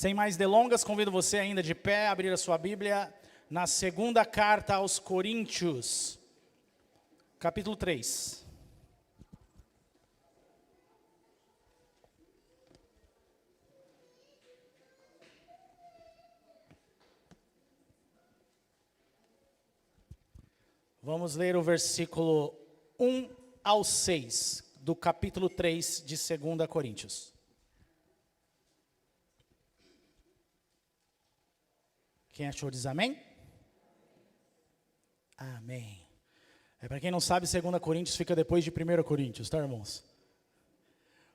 Sem mais delongas, convido você ainda de pé a abrir a sua Bíblia na segunda carta aos Coríntios, capítulo 3. Vamos ler o versículo 1 ao 6 do capítulo 3 de 2 Coríntios. Quem achou diz amém? Amém. Para quem não sabe, 2 Coríntios fica depois de 1 Coríntios, tá, irmãos?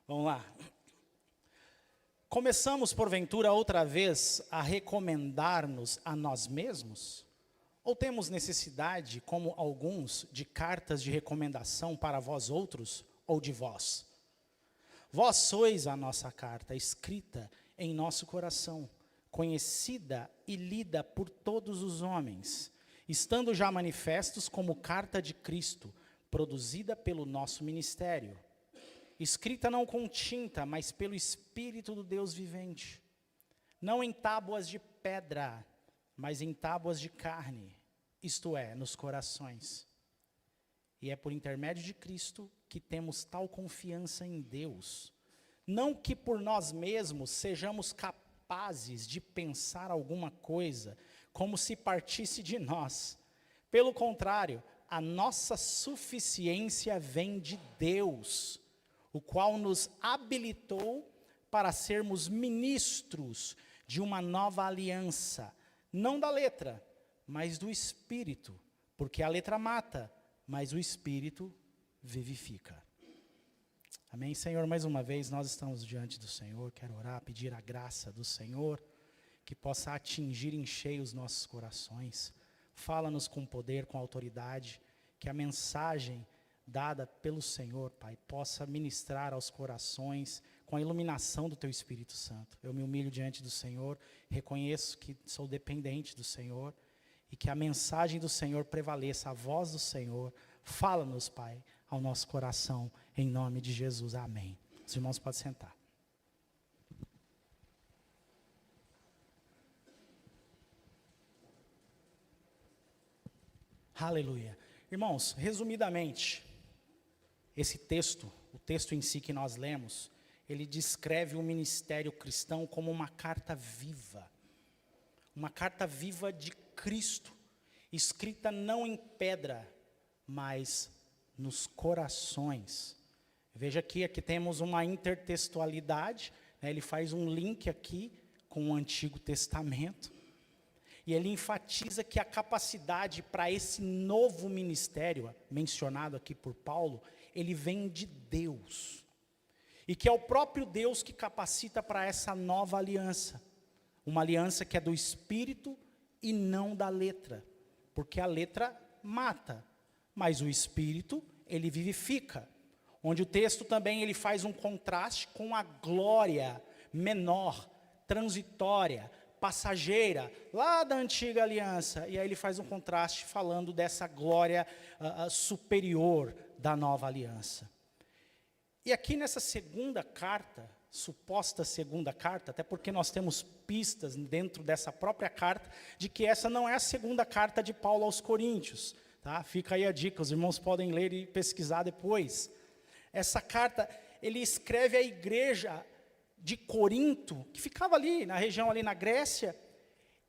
Vamos lá. Começamos, porventura, outra vez a recomendar-nos a nós mesmos? Ou temos necessidade, como alguns, de cartas de recomendação para vós outros ou de vós? Vós sois a nossa carta, escrita em nosso coração, conhecida e lida por todos os homens, estando já manifestos como carta de Cristo, produzida pelo nosso ministério, escrita não com tinta, mas pelo Espírito do Deus vivente, não em tábuas de pedra, mas em tábuas de carne, isto é, nos corações. E é por intermédio de Cristo que temos tal confiança em Deus, não que por nós mesmos sejamos capazes de pensar alguma coisa como se partisse de nós. Pelo contrário, a nossa suficiência vem de Deus, o qual nos habilitou para sermos ministros de uma nova aliança, não da letra, mas do Espírito, porque a letra mata, mas o Espírito vivifica. Amém, Senhor, mais uma vez nós estamos diante do Senhor, quero orar, pedir a graça do Senhor, que possa atingir em cheio os nossos corações. Fala-nos com poder, com autoridade, que a mensagem dada pelo Senhor, Pai, possa ministrar aos corações com a iluminação do Teu Espírito Santo. Eu me humilho diante do Senhor, reconheço que sou dependente do Senhor, e que a mensagem do Senhor prevaleça, a voz do Senhor. Fala-nos, Pai, ao nosso coração, em nome de Jesus, amém. Os irmãos podem sentar. Aleluia. Irmãos, resumidamente, esse texto, o texto em si que nós lemos, ele descreve o ministério cristão como uma carta viva de Cristo, escrita não em pedra, mas nos corações. Veja aqui temos uma intertextualidade, né? Ele faz um link aqui com o Antigo Testamento, e ele enfatiza que a capacidade para esse novo ministério, mencionado aqui por Paulo, ele vem de Deus, e que é o próprio Deus que capacita para essa nova aliança, uma aliança que é do Espírito e não da letra, porque a letra mata, mas o Espírito, ele vivifica. Onde o texto também ele faz um contraste com a glória menor, transitória, passageira, lá da antiga aliança. E aí ele faz um contraste falando dessa glória superior da nova aliança. E aqui nessa segunda carta, suposta segunda carta, até porque nós temos pistas dentro dessa própria carta, de que essa não é a segunda carta de Paulo aos Coríntios. Tá? Fica aí a dica, os irmãos podem ler e pesquisar depois. Essa carta, ele escreve à igreja de Corinto, que ficava ali, na região ali na Grécia,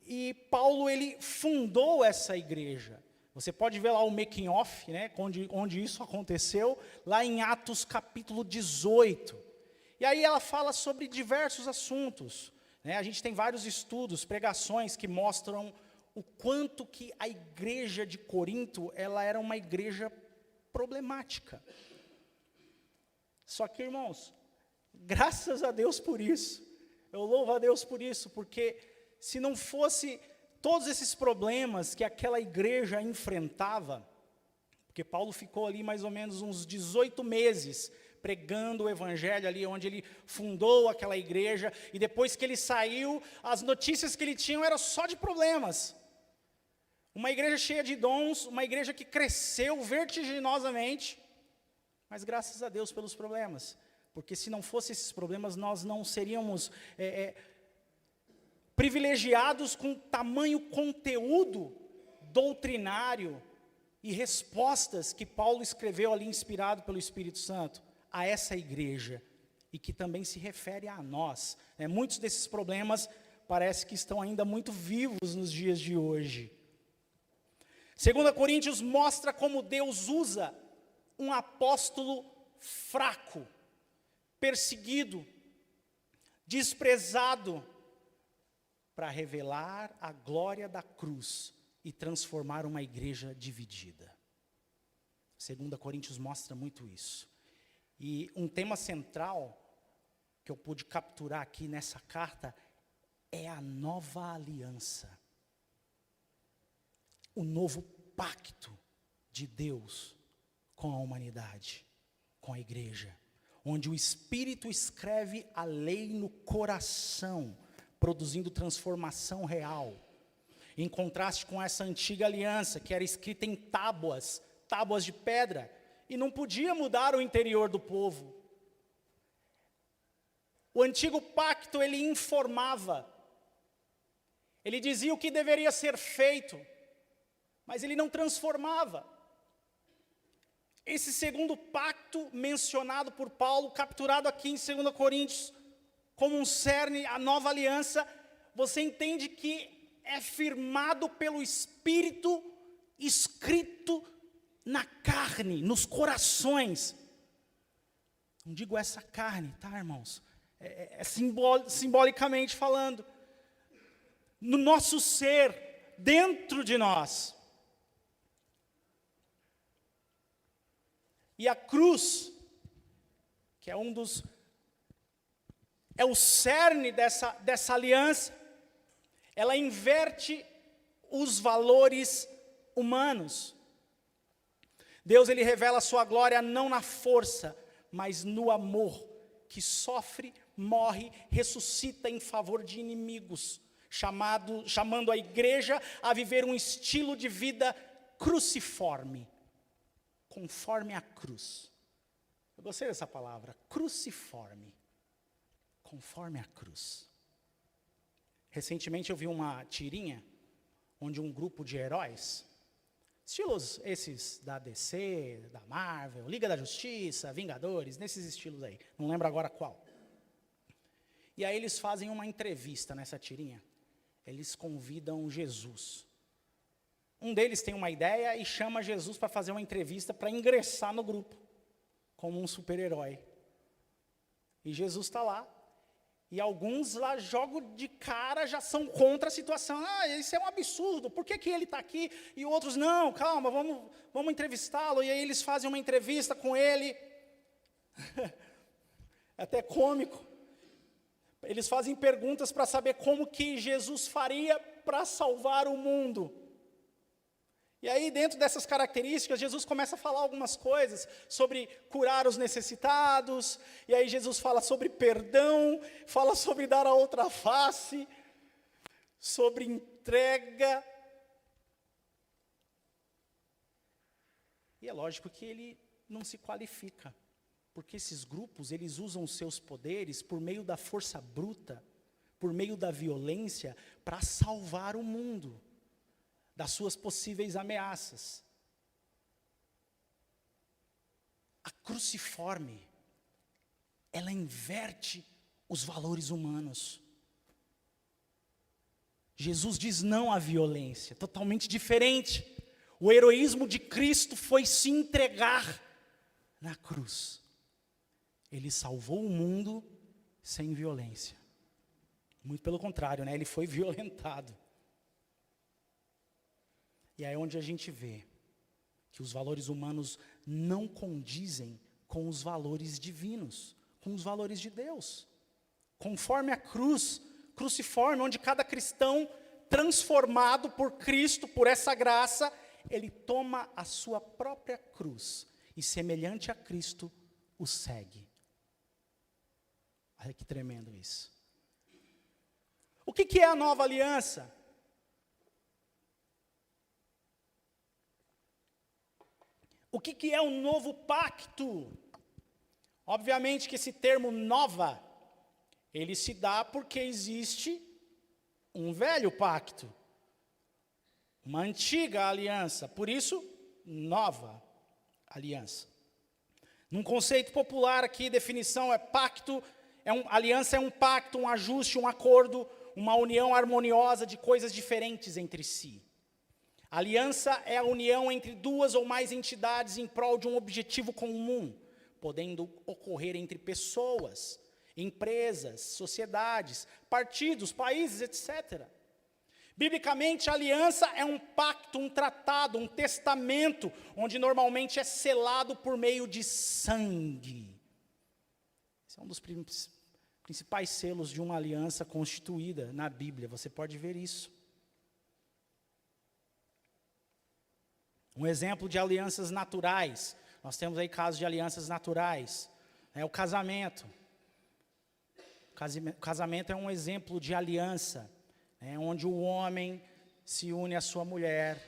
e Paulo, ele fundou essa igreja. Você pode ver lá o making of, né, onde isso aconteceu, lá em Atos capítulo 18. E aí ela fala sobre diversos assuntos. Né? A gente tem vários estudos, pregações que mostram o quanto que a igreja de Corinto, ela era uma igreja problemática. Só que, irmãos, graças a Deus por isso, eu louvo a Deus por isso, porque se não fosse todos esses problemas que aquela igreja enfrentava, porque Paulo ficou ali mais ou menos uns 18 meses, pregando o evangelho ali, onde ele fundou aquela igreja, e depois que ele saiu, as notícias que ele tinha eram só de problemas. Uma igreja cheia de dons, uma igreja que cresceu vertiginosamente, mas graças a Deus pelos problemas, porque se não fossem esses problemas, nós não seríamos privilegiados com tamanho conteúdo doutrinário e respostas que Paulo escreveu ali, inspirado pelo Espírito Santo, a essa igreja, e que também se refere a nós. Muitos desses problemas parece que estão ainda muito vivos nos dias de hoje. 2 Coríntios mostra como Deus usa um apóstolo fraco, perseguido, desprezado, para revelar a glória da cruz e transformar uma igreja dividida. 2 Coríntios mostra muito isso. E um tema central que eu pude capturar aqui nessa carta é a nova aliança. O novo pacto de Deus com a humanidade, com a igreja, onde o Espírito escreve a lei no coração, produzindo transformação real, em contraste com essa antiga aliança, que era escrita em tábuas de pedra, e não podia mudar o interior do povo. O antigo pacto, ele informava, ele dizia o que deveria ser feito, mas ele não transformava. Esse segundo pacto mencionado por Paulo, capturado aqui em 2 Coríntios, como um cerne, a nova aliança, você entende que é firmado pelo Espírito, escrito na carne, nos corações. Não digo essa carne, tá, irmãos? Simbolicamente falando. No nosso ser, dentro de nós. E a cruz, que é o cerne dessa aliança, ela inverte os valores humanos. Deus, ele revela a sua glória não na força, mas no amor, que sofre, morre, ressuscita em favor de inimigos, chamando a igreja a viver um estilo de vida cruciforme, conforme a cruz. Eu gostei dessa palavra, cruciforme, conforme a cruz. Recentemente eu vi uma tirinha, onde um grupo de heróis, estilos esses da DC, da Marvel, Liga da Justiça, Vingadores, nesses estilos aí, não lembro agora qual. E aí eles fazem uma entrevista nessa tirinha, eles convidam Jesus. Um deles tem uma ideia e chama Jesus para fazer uma entrevista para ingressar no grupo, como um super-herói. E Jesus está lá, e alguns lá jogam de cara, já são contra a situação. Isso é um absurdo, por que ele está aqui? E outros, não, calma, vamos entrevistá-lo. E aí eles fazem uma entrevista com ele, é até cômico. Eles fazem perguntas para saber como que Jesus faria para salvar o mundo. E aí, dentro dessas características, Jesus começa a falar algumas coisas sobre curar os necessitados, e aí Jesus fala sobre perdão, fala sobre dar a outra face, sobre entrega. E é lógico que ele não se qualifica, porque esses grupos, eles usam os seus poderes por meio da força bruta, por meio da violência, para salvar o mundo das suas possíveis ameaças. A cruciforme, ela inverte os valores humanos. Jesus diz não à violência, totalmente diferente. O heroísmo de Cristo foi se entregar na cruz. Ele salvou o mundo sem violência. Muito pelo contrário, ele foi violentado. E é onde a gente vê que os valores humanos não condizem com os valores divinos, com os valores de Deus. Conforme a cruz, cruciforme, onde cada cristão transformado por Cristo, por essa graça, ele toma a sua própria cruz e, semelhante a Cristo, o segue. Olha que tremendo isso. O que é a nova aliança? O que é um novo pacto? Obviamente que esse termo nova, ele se dá porque existe um velho pacto, uma antiga aliança, por isso, nova aliança. Num conceito popular aqui, definição é pacto, aliança é um pacto, um ajuste, um acordo, uma união harmoniosa de coisas diferentes entre si. Aliança é a união entre duas ou mais entidades em prol de um objetivo comum, podendo ocorrer entre pessoas, empresas, sociedades, partidos, países, etc. Biblicamente, a aliança é um pacto, um tratado, um testamento, onde normalmente é selado por meio de sangue. Esse é um dos principais selos de uma aliança constituída na Bíblia, você pode ver isso. Um exemplo de alianças naturais, nós temos aí casos de alianças naturais, o casamento. O casamento é um exemplo de aliança, onde o homem se une à sua mulher,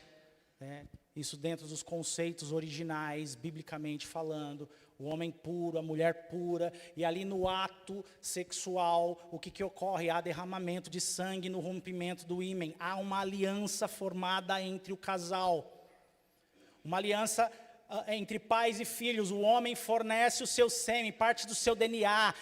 isso dentro dos conceitos originais, biblicamente falando, o homem puro, a mulher pura, e ali no ato sexual, o que ocorre? Há derramamento de sangue no rompimento do ímen, há uma aliança formada entre o casal, uma aliança entre pais e filhos. O homem fornece o seu sêmen, parte do seu DNA,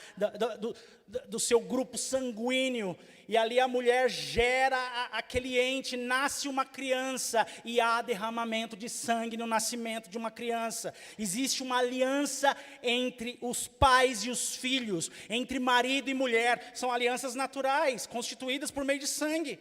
do seu grupo sanguíneo, e ali a mulher gera aquele ente, nasce uma criança, e há derramamento de sangue no nascimento de uma criança. Existe uma aliança entre os pais e os filhos, entre marido e mulher, são alianças naturais, constituídas por meio de sangue.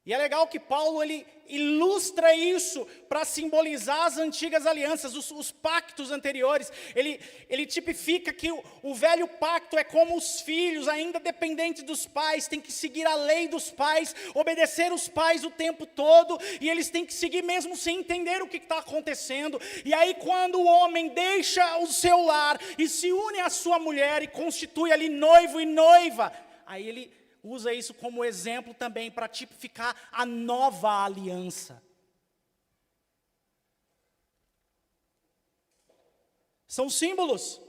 E é legal que Paulo ele ilustra isso para simbolizar as antigas alianças, os pactos anteriores. Ele tipifica que o velho pacto é como os filhos, ainda dependentes dos pais, têm que seguir a lei dos pais, obedecer os pais o tempo todo, e eles têm que seguir mesmo sem entender o que está acontecendo. E aí quando o homem deixa o seu lar e se une à sua mulher e constitui ali noivo e noiva, aí ele usa isso como exemplo também para tipificar a nova aliança. São símbolos.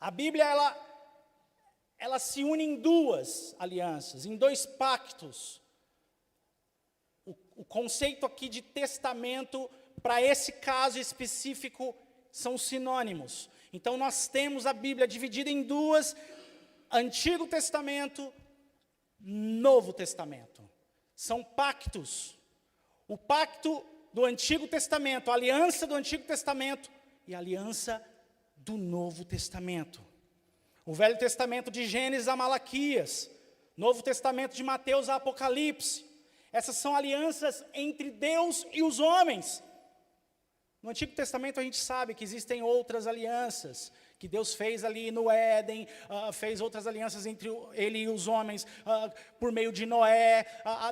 A Bíblia, ela se une em duas alianças, em dois pactos. O conceito aqui de testamento, para esse caso específico, são sinônimos. Então nós temos a Bíblia dividida em duas: Antigo Testamento, Novo Testamento. São pactos. O pacto do Antigo Testamento, a aliança do Antigo Testamento e a aliança do Novo Testamento. O Velho Testamento de Gênesis a Malaquias, Novo Testamento de Mateus a Apocalipse. Essas são alianças entre Deus e os homens. No Antigo Testamento a gente sabe que existem outras alianças, que Deus fez ali no Éden, fez outras alianças entre ele e os homens, por meio de Noé,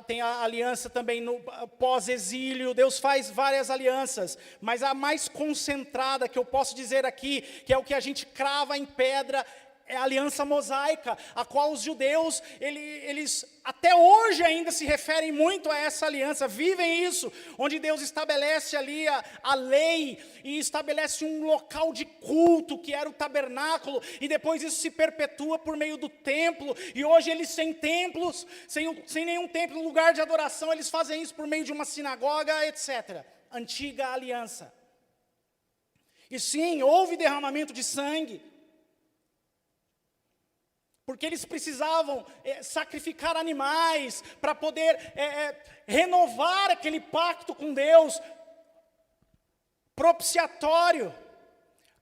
tem a aliança também no pós-exílio. Deus faz várias alianças, mas a mais concentrada que eu posso dizer aqui, que é o que a gente crava em pedra, é a aliança mosaica, a qual os judeus, eles até hoje ainda se referem muito a essa aliança, vivem isso, onde Deus estabelece ali a lei, e estabelece um local de culto, que era o tabernáculo, e depois isso se perpetua por meio do templo, e hoje eles sem templos, sem nenhum templo, lugar de adoração, eles fazem isso por meio de uma sinagoga, etc. Antiga aliança. E sim, houve derramamento de sangue, porque eles precisavam sacrificar animais para poder renovar aquele pacto com Deus, propiciatório,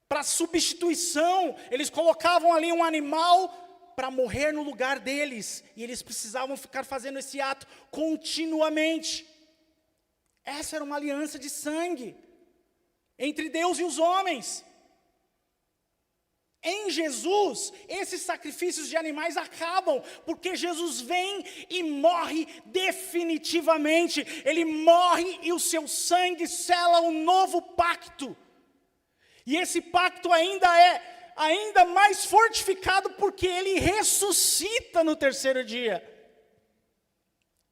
para substituição. Eles colocavam ali um animal para morrer no lugar deles, e eles precisavam ficar fazendo esse ato continuamente. Essa era uma aliança de sangue entre Deus e os homens. Em Jesus, esses sacrifícios de animais acabam, porque Jesus vem e morre definitivamente. Ele morre e o seu sangue sela um novo pacto. E esse pacto ainda mais fortificado, porque ele ressuscita no terceiro dia.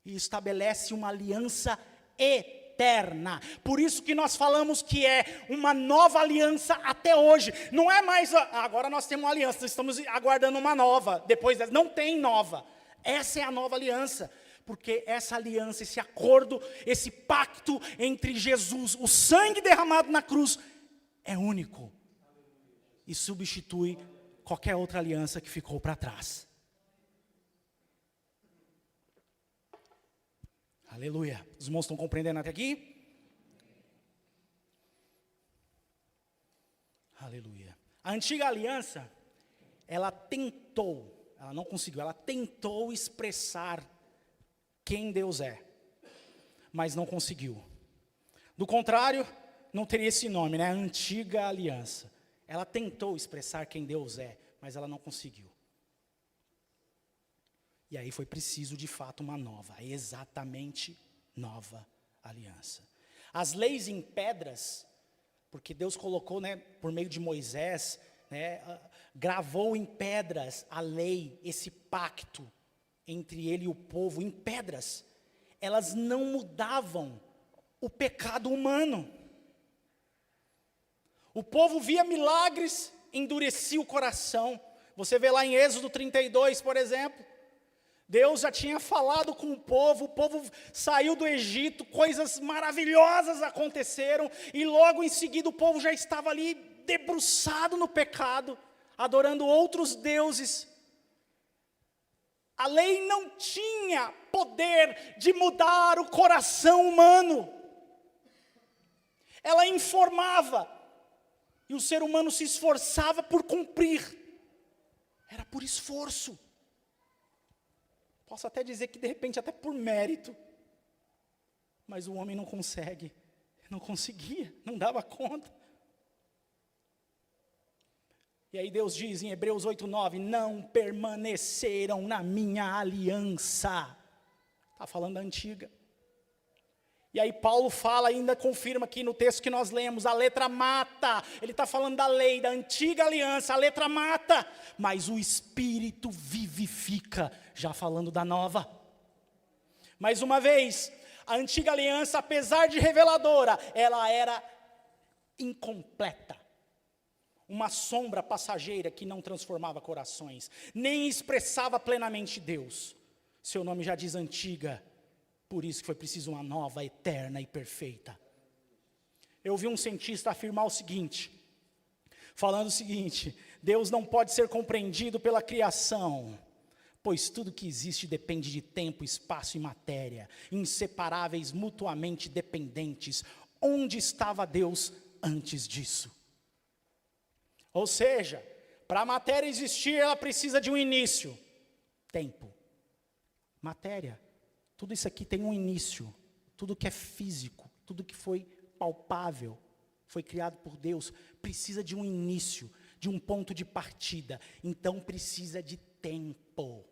E estabelece uma aliança eterna. Por isso que nós falamos que é uma nova aliança até hoje. Não é mais, agora nós temos uma aliança, estamos aguardando uma nova. Depois dessa, não tem nova. Essa é a nova aliança. Porque essa aliança, esse acordo, esse pacto entre Jesus, o sangue derramado na cruz, é único. E substitui qualquer outra aliança que ficou para trás. Aleluia. Os irmãos estão compreendendo até aqui? Aleluia. A antiga aliança, ela não conseguiu, ela tentou expressar quem Deus é, mas não conseguiu. Do contrário, não teria esse nome, né? Antiga aliança. Ela tentou expressar quem Deus é, mas ela não conseguiu. E aí foi preciso de fato uma nova, exatamente nova aliança. As leis em pedras, porque Deus colocou, né, por meio de Moisés, né, gravou em pedras a lei, esse pacto entre ele e o povo, em pedras. Elas não mudavam o pecado humano. O povo via milagres, endurecia o coração. Você vê lá em Êxodo 32, por exemplo. Deus já tinha falado com o povo saiu do Egito, coisas maravilhosas aconteceram, e logo em seguida o povo já estava ali debruçado no pecado, adorando outros deuses. A lei não tinha poder de mudar o coração humano. Ela informava, e o ser humano se esforçava por cumprir. Era por esforço. Posso até dizer que de repente até por mérito. Mas o homem não consegue, não conseguia, não dava conta. E aí Deus diz em Hebreus 8:9, não permaneceram na minha aliança. Está falando da antiga. E aí Paulo fala, ainda confirma aqui no texto que nós lemos, a letra mata. Ele está falando da lei, da antiga aliança, a letra mata, mas o Espírito vivifica, já falando da nova. Mais uma vez, a antiga aliança, apesar de reveladora, ela era incompleta. Uma sombra passageira que não transformava corações, nem expressava plenamente Deus. Seu nome já diz antiga, por isso que foi preciso uma nova, eterna e perfeita. Eu vi um cientista afirmar o seguinte, falando o seguinte: Deus não pode ser compreendido pela criação, pois tudo que existe depende de tempo, espaço e matéria, inseparáveis, mutuamente dependentes. Onde estava Deus antes disso? Ou seja, para a matéria existir, ela precisa de um início. Tempo. Matéria. Tudo isso aqui tem um início. Tudo que é físico, tudo que foi palpável, foi criado por Deus, precisa de um início, de um ponto de partida. Então precisa de tempo.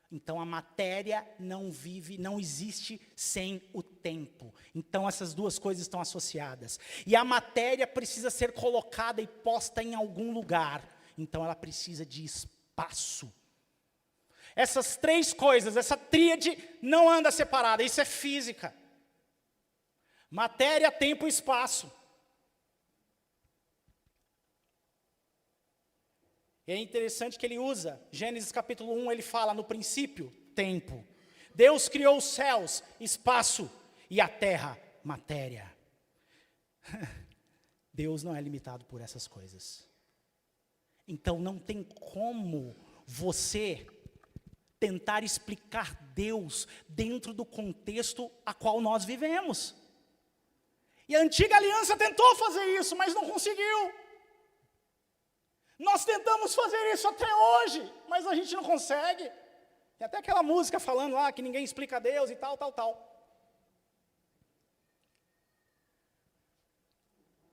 Então a matéria não vive, não existe sem o tempo. Então essas duas coisas estão associadas. E a matéria precisa ser colocada e posta em algum lugar. Então ela precisa de espaço. Essas três coisas, essa tríade não anda separada, isso é física. Matéria, tempo e espaço. E é interessante que ele usa, Gênesis capítulo 1, ele fala no princípio, tempo. Deus criou os céus, espaço, e a terra, matéria. Deus não é limitado por essas coisas. Então não tem como você tentar explicar Deus dentro do contexto a qual nós vivemos. E a antiga aliança tentou fazer isso, mas não conseguiu. Nós tentamos fazer isso até hoje, mas a gente não consegue. Tem até aquela música falando lá que ninguém explica Deus e tal.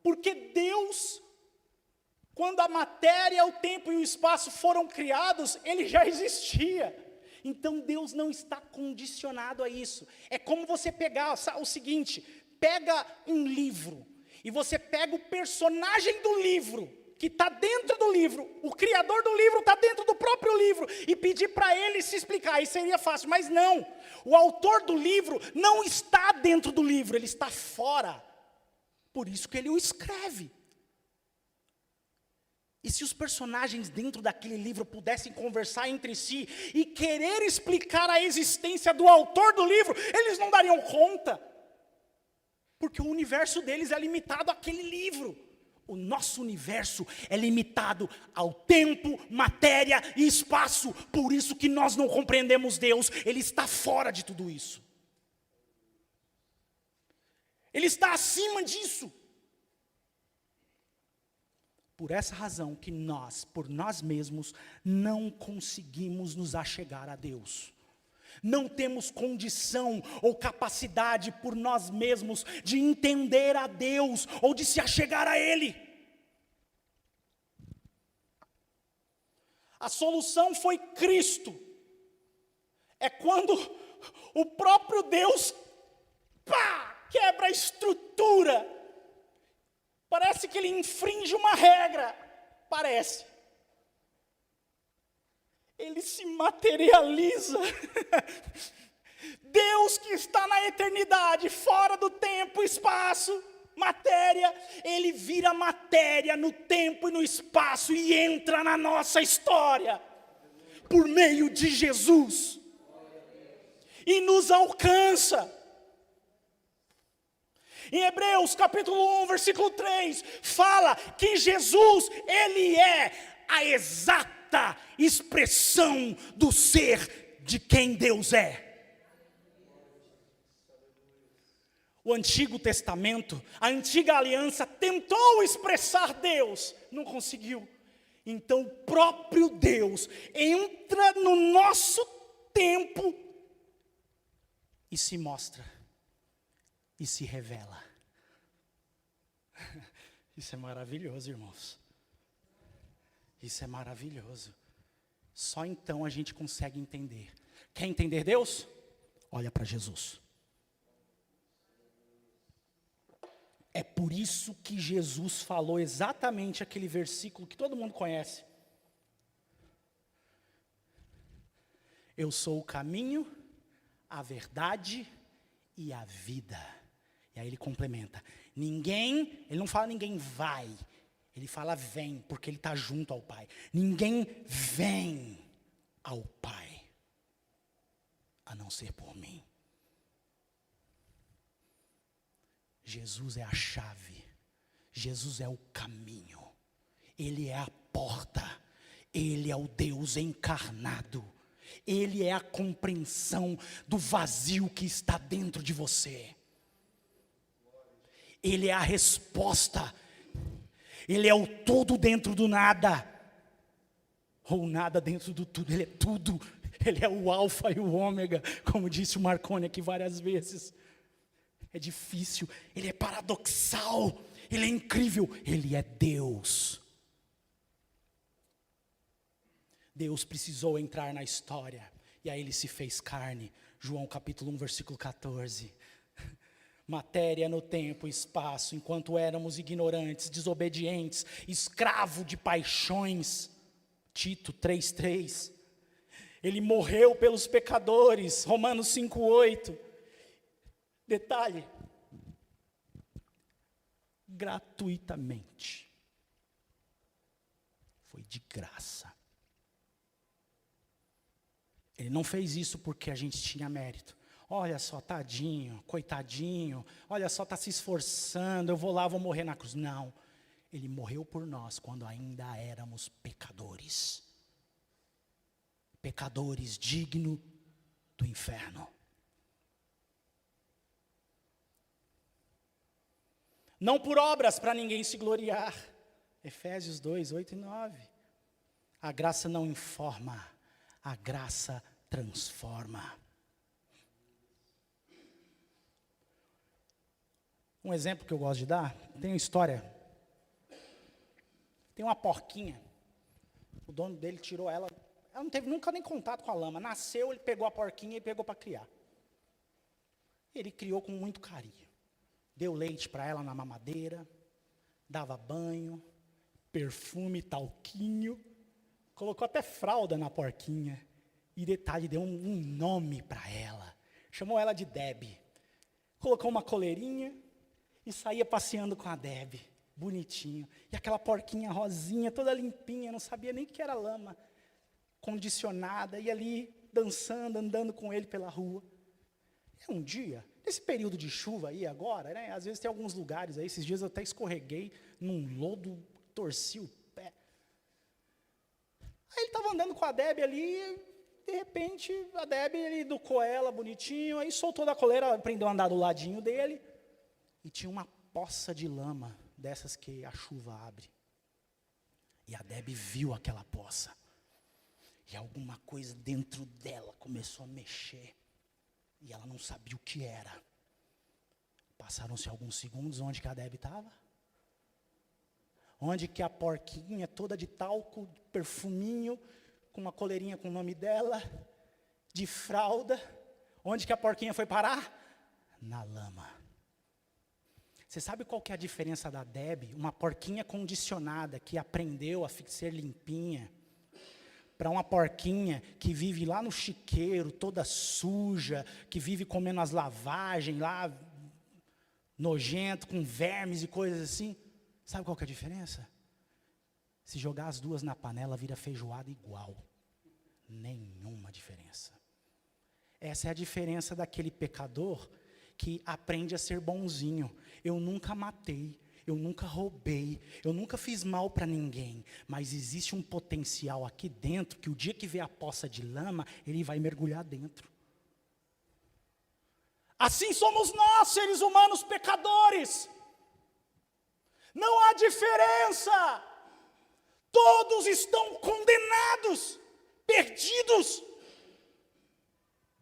Porque Deus, quando a matéria, o tempo e o espaço foram criados, ele já existia. Então Deus não está condicionado a isso. É como você pegar o seguinte, pega um livro, e você pega o personagem do livro, que está dentro do livro, o criador do livro está dentro do próprio livro, e pedir para ele se explicar, aí seria fácil, mas não, o autor do livro não está dentro do livro, ele está fora, por isso que ele o escreve. E se os personagens dentro daquele livro pudessem conversar entre si e querer explicar a existência do autor do livro, eles não dariam conta. Porque o universo deles é limitado àquele livro. O nosso universo é limitado ao tempo, matéria e espaço. Por isso que nós não compreendemos Deus. Ele está fora de tudo isso. Ele está acima disso. Por essa razão que nós, por nós mesmos, não conseguimos nos achegar a Deus. Não temos condição ou capacidade por nós mesmos de entender a Deus ou de se achegar a Ele. A solução foi Cristo. É quando o próprio Deus, quebra a estrutura. Parece que Ele infringe uma regra. Parece. Ele se materializa. Deus que está na eternidade, fora do tempo, espaço, matéria, Ele vira matéria no tempo e no espaço e entra na nossa história, por meio de Jesus, e nos alcança. Em Hebreus capítulo 1, versículo 3, fala que Jesus, Ele é a exata expressão do ser de quem Deus é. O Antigo Testamento, a antiga aliança tentou expressar Deus, não conseguiu. Então o próprio Deus entra no nosso tempo e se mostra, e se revela. Isso é maravilhoso, irmãos. Isso é maravilhoso. Só então a gente consegue entender. Quer entender Deus? Olha para Jesus. É por isso que Jesus falou exatamente aquele versículo que todo mundo conhece. Eu sou o caminho, a verdade e a vida. E aí ele complementa. Ele não fala ninguém vai. Ele fala vem, porque Ele está junto ao Pai. Ninguém vem ao Pai, a não ser por mim. Jesus é a chave. Jesus é o caminho. Ele é a porta. Ele é o Deus encarnado. Ele é a compreensão do vazio que está dentro de você. Ele é a resposta. Ele é o tudo dentro do nada, ou nada dentro do tudo. Ele é tudo. Ele é o alfa e o ômega, como disse o Marconi aqui várias vezes. É difícil, ele é paradoxal, ele é incrível, ele é Deus. Deus precisou entrar na história, e aí Ele se fez carne. João capítulo 1, versículo 14. Matéria no tempo e espaço, enquanto éramos ignorantes, desobedientes, escravo de paixões. Tito 3:3. Ele morreu pelos pecadores, Romanos 5:8. Detalhe, gratuitamente. Foi de graça. Ele não fez isso porque a gente tinha mérito. Olha só, tadinho, coitadinho, olha só, está se esforçando, eu vou lá, vou morrer na cruz. Não, Ele morreu por nós quando ainda éramos pecadores. Pecadores dignos do inferno. Não por obras para ninguém se gloriar. Efésios 2, 8 e 9. A graça não informa, a graça transforma. Um exemplo que eu gosto de dar, tem uma história. Tem uma porquinha. O dono dele tirou ela não teve nunca nem contato com a lama. Nasceu, ele pegou a porquinha e pegou para criar. Ele criou com muito carinho. Deu leite para ela na mamadeira, dava banho, perfume, talquinho, colocou até fralda na porquinha. E detalhe, deu um nome para ela. Chamou ela de Debbie. Colocou uma coleirinha e saía passeando com a Debbie. bonitinho. E aquela porquinha rosinha, toda limpinha, não sabia nem que era lama, condicionada, e ali dançando, andando com ele pela rua. E um dia, nesse período de chuva aí agora, né, às vezes tem alguns lugares aí, esses dias eu até escorreguei num lodo, torci o pé. Aí ele estava andando com a Debbie ali, de repente a Debbie, ele educou ela bonitinho, aí soltou da coleira, aprendeu a andar do ladinho dele, e tinha uma poça de lama, dessas que a chuva abre. E a Debbie viu aquela poça. E alguma coisa dentro dela começou a mexer. E ela não sabia o que era. Passaram-se alguns segundos, onde que a Debbie estava? Onde que a porquinha, toda de talco, de perfuminho, com uma coleirinha com o nome dela, de fralda, onde que a porquinha foi parar? Na lama. Você sabe qual que é a diferença da Debbie? Uma porquinha condicionada, que aprendeu a ser limpinha, para uma porquinha que vive lá no chiqueiro, toda suja, que vive comendo as lavagens lá, nojento, com vermes e coisas assim. Sabe qual que é a diferença? Se jogar as duas na panela, vira feijoada igual. Nenhuma diferença. Essa é a diferença daquele pecador que aprende a ser bonzinho. Eu nunca matei, eu nunca roubei, eu nunca fiz mal para ninguém, mas existe um potencial aqui dentro, que o dia que vê a poça de lama, ele vai mergulhar dentro. Assim somos nós, seres humanos pecadores. Não há diferença. Todos estão condenados, perdidos.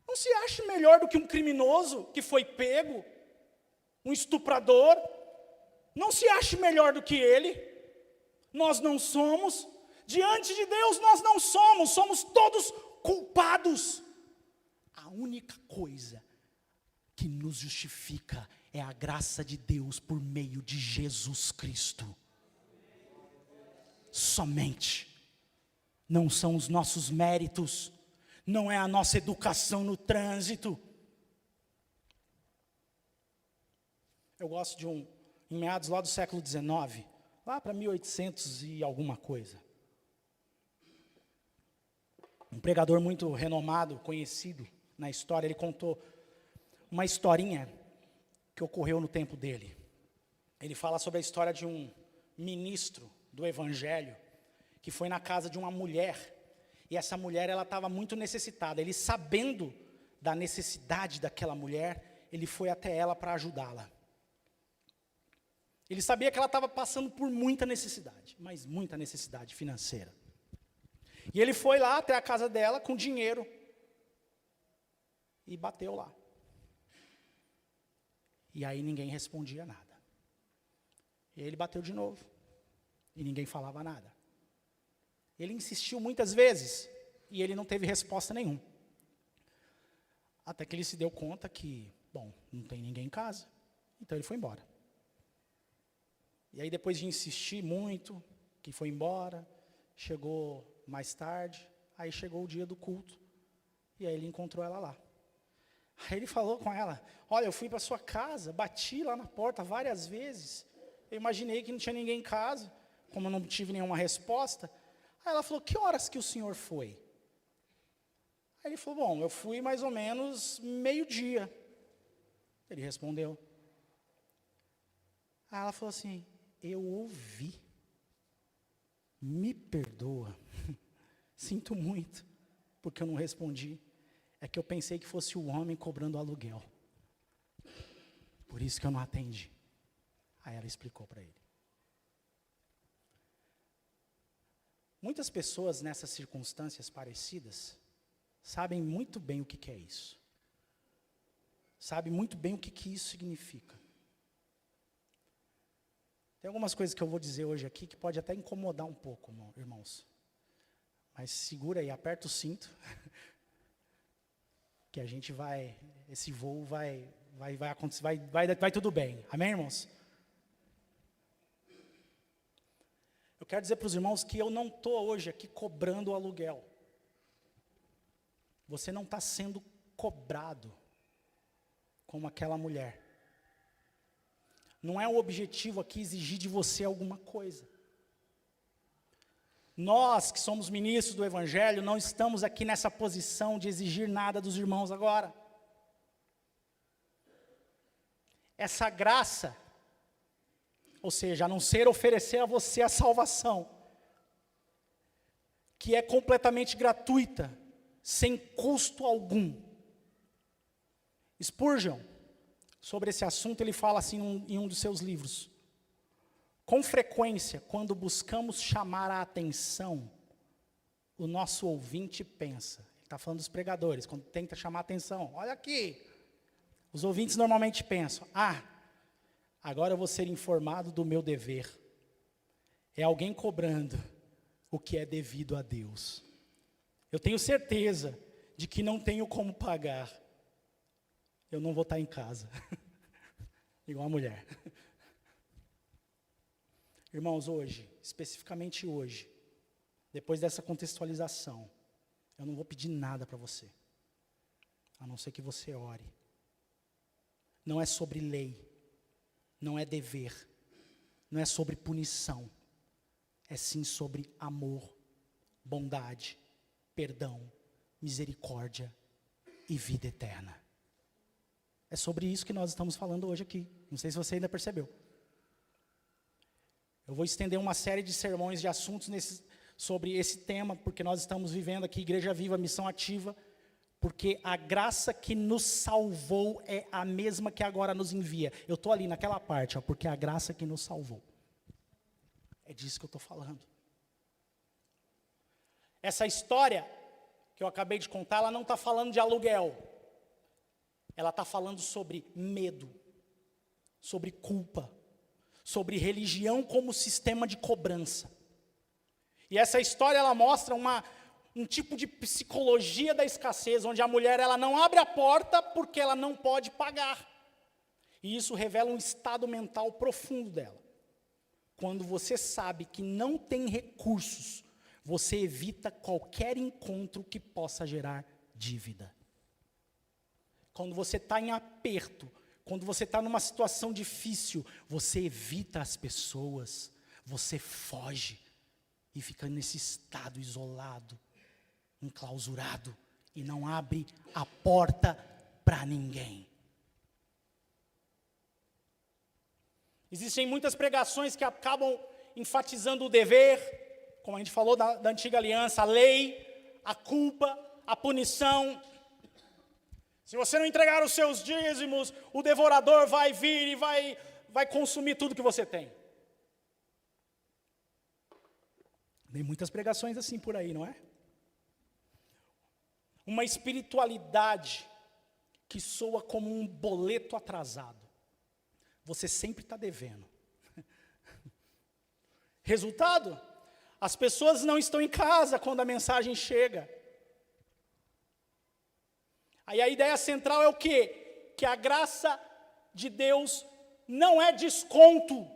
Não se ache melhor do que um criminoso que foi pego, um estuprador. Não se ache melhor do que ele. Nós não somos. Diante de Deus nós não somos. Somos todos culpados. A única coisa que nos justifica é a graça de Deus por meio de Jesus Cristo. Somente. Não são os nossos méritos. Não é a nossa educação no trânsito. Eu gosto de em meados lá do século XIX, lá para 1800 e alguma coisa. Um pregador muito renomado, conhecido na história, ele contou uma historinha que ocorreu no tempo dele. Ele fala sobre a história de um ministro do evangelho, que foi na casa de uma mulher, e essa mulher, ela estava muito necessitada. Ele, sabendo da necessidade daquela mulher, ele foi até ela para ajudá-la. Ele sabia que ela estava passando por muita necessidade, mas muita necessidade financeira. E ele foi lá até a casa dela com dinheiro, e bateu lá. E aí ninguém respondia nada. E ele bateu de novo, e ninguém falava nada. Ele insistiu muitas vezes, e ele não teve resposta nenhuma. Até que ele se deu conta que, bom, não tem ninguém em casa, então ele foi embora. E aí depois de insistir muito, que foi embora, chegou mais tarde, aí chegou o dia do culto, e aí ele encontrou ela lá. Aí ele falou com ela, olha, eu fui para sua casa, bati lá na porta várias vezes, eu imaginei que não tinha ninguém em casa, como eu não tive nenhuma resposta. Aí ela falou, que horas que o senhor foi? Aí ele falou, bom, eu fui mais ou menos meio-dia. Ele respondeu. Aí ela falou assim, eu ouvi. Me perdoa. Sinto muito, porque eu não respondi. É que eu pensei que fosse o homem cobrando aluguel. Por isso que eu não atendi. Aí ela explicou para ele. Muitas pessoas nessas circunstâncias parecidas sabem muito bem o que é isso. Sabem muito bem o que isso significa. Tem algumas coisas que eu vou dizer hoje aqui que pode até incomodar um pouco, irmãos. Mas segura aí, aperta o cinto. Que a gente esse voo vai acontecer, vai tudo bem. Amém, irmãos? Eu quero dizer para os irmãos que eu não estou hoje aqui cobrando o aluguel. Você não está sendo cobrado como aquela mulher. Não é o objetivo aqui exigir de você alguma coisa. Nós que somos ministros do Evangelho, não estamos aqui nessa posição de exigir nada dos irmãos agora. Essa graça, ou seja, a não ser oferecer a você a salvação, que é completamente gratuita, sem custo algum. Spurgeon, sobre esse assunto, ele fala assim em um dos seus livros: com frequência, quando buscamos chamar a atenção, o nosso ouvinte pensa, ele está falando dos pregadores, quando tenta chamar a atenção, olha aqui, os ouvintes normalmente pensam, agora eu vou ser informado do meu dever. É alguém cobrando o que é devido a Deus. Eu tenho certeza de que não tenho como pagar. Eu não vou estar em casa. Igual a mulher. Irmãos, hoje, especificamente hoje, depois dessa contextualização, eu não vou pedir nada para você, a não ser que você ore. Não é sobre lei, não é dever, não é sobre punição, é sim sobre amor, bondade, perdão, misericórdia e vida eterna. É sobre isso que nós estamos falando hoje aqui, não sei se você ainda percebeu. Eu vou estender uma série de sermões, de assuntos sobre esse tema, porque nós estamos vivendo aqui Igreja Viva, Missão Ativa, porque a graça que nos salvou é a mesma que agora nos envia. Eu estou ali naquela parte, porque a graça que nos salvou. É disso que eu estou falando. Essa história que eu acabei de contar, ela não está falando de aluguel. Ela está falando sobre medo, sobre culpa, sobre religião como sistema de cobrança. E essa história, ela mostra um tipo de psicologia da escassez, onde a mulher ela não abre a porta porque ela não pode pagar. E isso revela um estado mental profundo dela. Quando você sabe que não tem recursos, você evita qualquer encontro que possa gerar dívida. Quando você está em aperto, quando você está numa situação difícil, você evita as pessoas, você foge e fica nesse estado isolado, enclausurado, e não abre a porta para ninguém. Existem muitas pregações que acabam enfatizando o dever, como a gente falou da antiga aliança, a lei, a culpa, a punição. Se você não entregar os seus dízimos, o devorador vai vir e vai consumir tudo que você tem. Tem muitas pregações assim por aí, não é? Uma espiritualidade que soa como um boleto atrasado. Você sempre está devendo. Resultado? As pessoas não estão em casa quando a mensagem chega. Aí a ideia central é o quê? Que a graça de Deus não é desconto.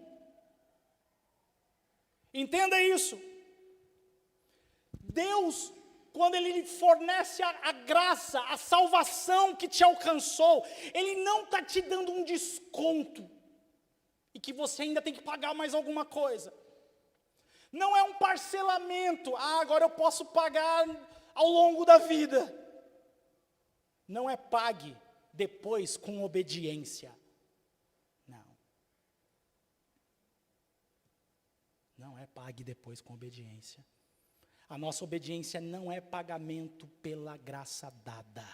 Entenda isso. Deus, quando Ele lhe fornece a graça, a salvação que te alcançou, Ele não está te dando um desconto, e que você ainda tem que pagar mais alguma coisa. Não é um parcelamento, agora eu posso pagar ao longo da vida. Não é pague depois com obediência. Não. Não é pague depois com obediência. A nossa obediência não é pagamento pela graça dada.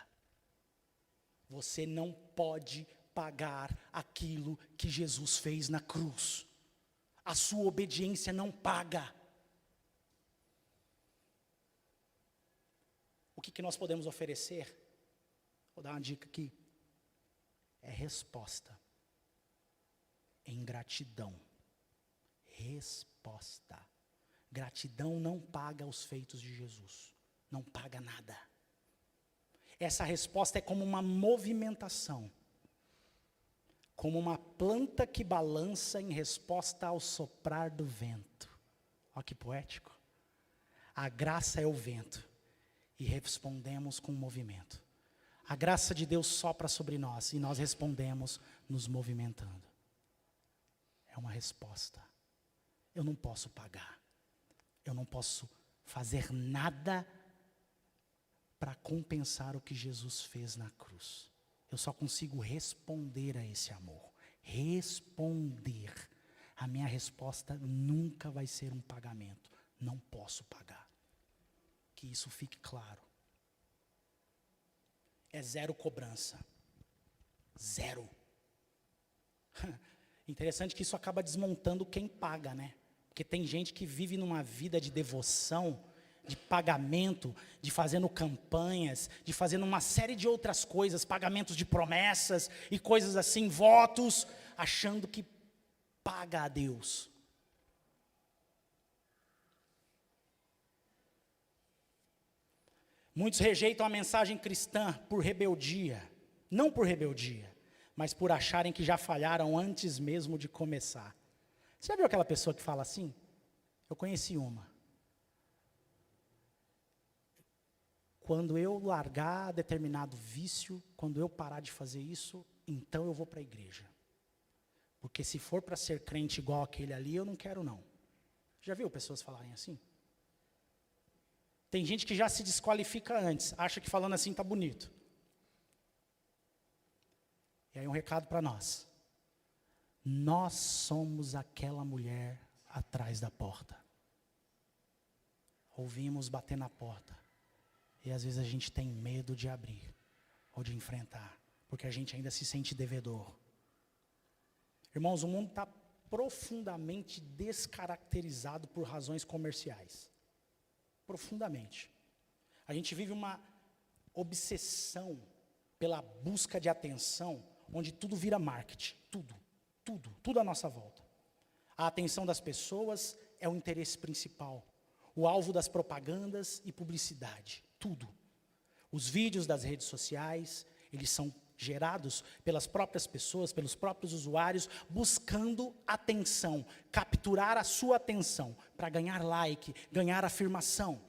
Você não pode pagar aquilo que Jesus fez na cruz. A sua obediência não paga. O que nós podemos oferecer? Vou dar uma dica aqui. É resposta. Em gratidão. Resposta. Gratidão não paga os feitos de Jesus. Não paga nada. Essa resposta é como uma movimentação. Como uma planta que balança em resposta ao soprar do vento. Olha que poético. A graça é o vento. E respondemos com movimento. A graça de Deus sopra sobre nós e nós respondemos nos movimentando. é uma resposta. Eu não posso pagar. Eu não posso fazer nada para compensar o que Jesus fez na cruz. Eu só consigo responder a esse amor. Responder. A minha resposta nunca vai ser um pagamento. Não posso pagar. Que isso fique claro. É zero cobrança. Zero. Interessante que isso acaba desmontando quem paga, né? Porque tem gente que vive numa vida de devoção, de pagamento, de fazendo campanhas, de fazendo uma série de outras coisas, pagamentos de promessas e coisas assim, votos, achando que paga a Deus. Muitos rejeitam a mensagem cristã por rebeldia, não por rebeldia, mas por acharem que já falharam antes mesmo de começar. Você já viu aquela pessoa que fala assim? Eu conheci uma. Quando eu largar determinado vício, quando eu parar de fazer isso, então eu vou para a igreja. Porque se for para ser crente igual aquele ali, eu não quero não. Já viu pessoas falarem assim? Tem gente que já se desqualifica antes, acha que falando assim está bonito. E aí um recado para nós. Nós somos aquela mulher atrás da porta. Ouvimos bater na porta. E às vezes a gente tem medo de abrir ou de enfrentar, porque a gente ainda se sente devedor. Irmãos, o mundo está profundamente descaracterizado por razões comerciais. Profundamente. A gente vive uma obsessão pela busca de atenção, onde tudo vira marketing, tudo à nossa volta. A atenção das pessoas é o interesse principal, o alvo das propagandas e publicidade, tudo. Os vídeos das redes sociais, eles são gerados pelas próprias pessoas, pelos próprios usuários, buscando atenção, capturar a sua atenção, para ganhar like, ganhar afirmação.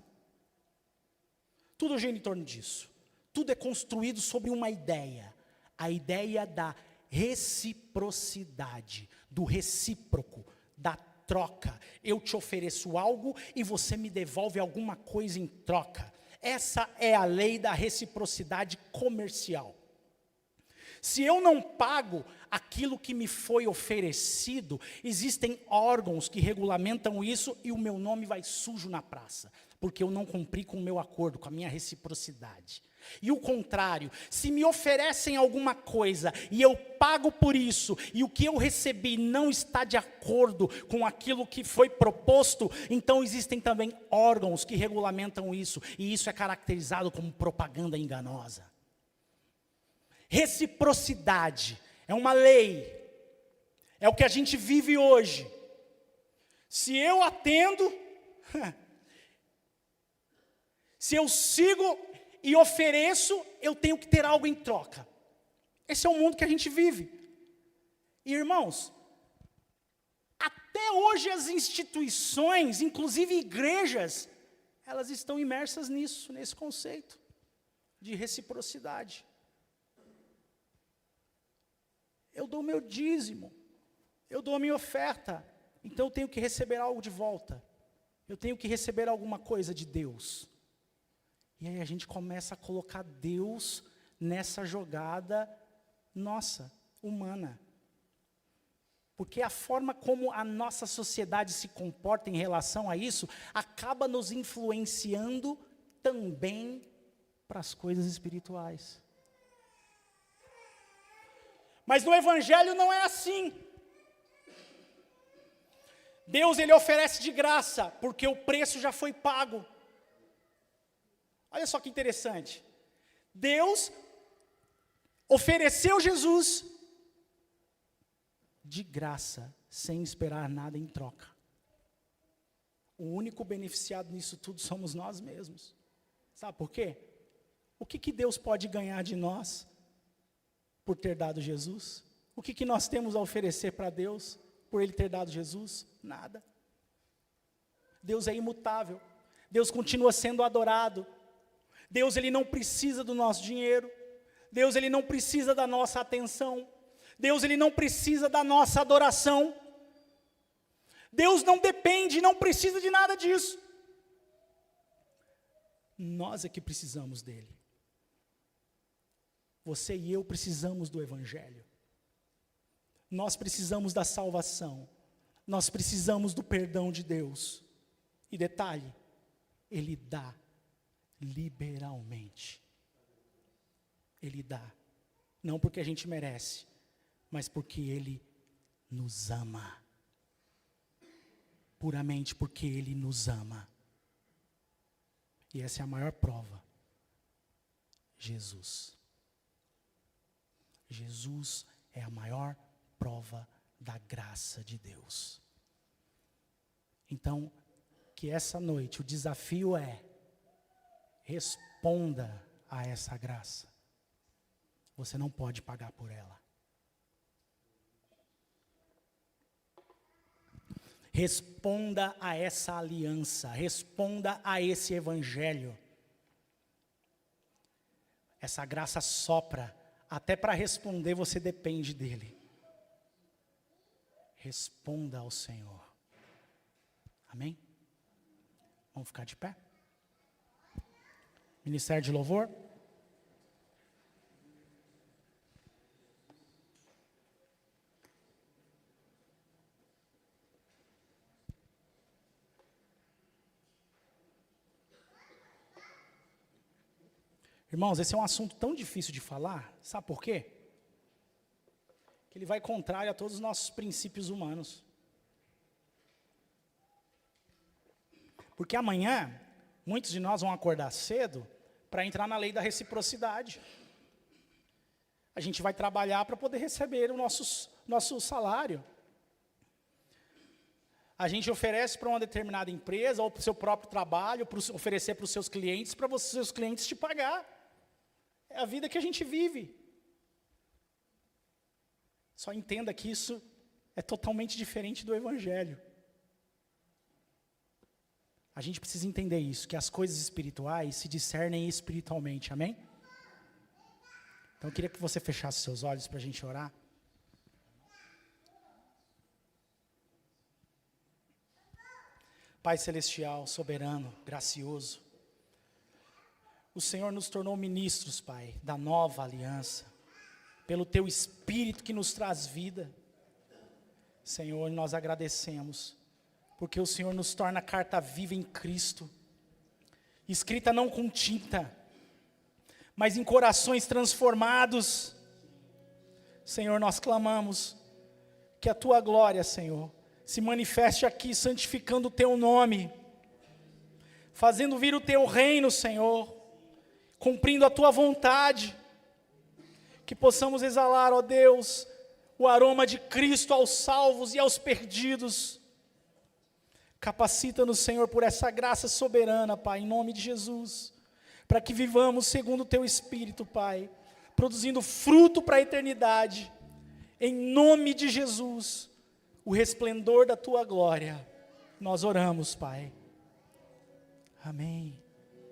Tudo gira em torno disso. Tudo é construído sobre uma ideia, a ideia da reciprocidade, do recíproco, da troca. Eu te ofereço algo e você me devolve alguma coisa em troca. Essa é a lei da reciprocidade comercial. Se eu não pago aquilo que me foi oferecido, existem órgãos que regulamentam isso e o meu nome vai sujo na praça, porque eu não cumpri com o meu acordo, com a minha reciprocidade. E o contrário, se me oferecem alguma coisa e eu pago por isso, e o que eu recebi não está de acordo com aquilo que foi proposto, então existem também órgãos que regulamentam isso, e isso é caracterizado como propaganda enganosa. Reciprocidade é uma lei, é o que a gente vive hoje. Se eu atendo, se eu sigo e ofereço, eu tenho que ter algo em troca. Esse é o mundo que a gente vive. E irmãos, até hoje as instituições, inclusive igrejas, elas estão imersas nisso, nesse conceito de reciprocidade. Eu dou o meu dízimo, eu dou a minha oferta, então eu tenho que receber algo de volta. Eu tenho que receber alguma coisa de Deus. E aí a gente começa a colocar Deus nessa jogada nossa, humana. Porque a forma como a nossa sociedade se comporta em relação a isso, acaba nos influenciando também para as coisas espirituais. Mas no Evangelho não é assim. Deus, Ele oferece de graça, porque o preço já foi pago. Olha só que interessante. Deus ofereceu Jesus de graça, sem esperar nada em troca. O único beneficiado nisso tudo somos nós mesmos. Sabe por quê? O que Deus pode ganhar de nós por ter dado Jesus? O que nós temos a oferecer para Deus por Ele ter dado Jesus? Nada. Deus é imutável. Deus continua sendo adorado. Deus, Ele não precisa do nosso dinheiro. Deus, Ele não precisa da nossa atenção. Deus, Ele não precisa da nossa adoração. Deus não depende, não precisa de nada disso. Nós é que precisamos dele. Você e eu precisamos do Evangelho. Nós precisamos da salvação. Nós precisamos do perdão de Deus. E detalhe, Ele dá liberalmente. Ele dá. Não porque a gente merece, mas porque Ele nos ama. Puramente porque Ele nos ama. E essa é a maior prova. Jesus. Jesus é a maior prova da graça de Deus. Então, que essa noite o desafio é: responda a essa graça. Você não pode pagar por ela. Responda a essa aliança, responda a esse evangelho. Essa graça sopra, até para responder você depende dele. Responda ao Senhor. Amém? Vamos ficar de pé? Ministério de Louvor. Irmãos, esse é um assunto tão difícil de falar, sabe por quê? Que ele vai contrário a todos os nossos princípios humanos. Porque amanhã, muitos de nós vão acordar cedo para entrar na lei da reciprocidade. A gente vai trabalhar para poder receber o nosso salário. A gente oferece para uma determinada empresa ou para o seu próprio trabalho, oferecer para os seus clientes, para os seus clientes te pagar. É a vida que a gente vive. Só entenda que isso é totalmente diferente do Evangelho. A gente precisa entender isso, que as coisas espirituais se discernem espiritualmente, amém? Então eu queria que você fechasse seus olhos para a gente orar. Pai Celestial, soberano, gracioso, o Senhor nos tornou ministros, Pai, da nova aliança, pelo Teu Espírito que nos traz vida. Senhor, nós agradecemos, porque o Senhor nos torna carta viva em Cristo, escrita não com tinta, mas em corações transformados. Senhor, nós clamamos que a Tua glória, Senhor, se manifeste aqui, santificando o Teu nome, fazendo vir o Teu reino, Senhor, cumprindo a Tua vontade, que possamos exalar, ó Deus, o aroma de Cristo aos salvos e aos perdidos. Capacita-nos, Senhor, por essa graça soberana, Pai, em nome de Jesus, para que vivamos segundo o Teu Espírito, Pai, produzindo fruto para a eternidade, em nome de Jesus, o resplendor da Tua glória. Nós oramos, Pai. Amém.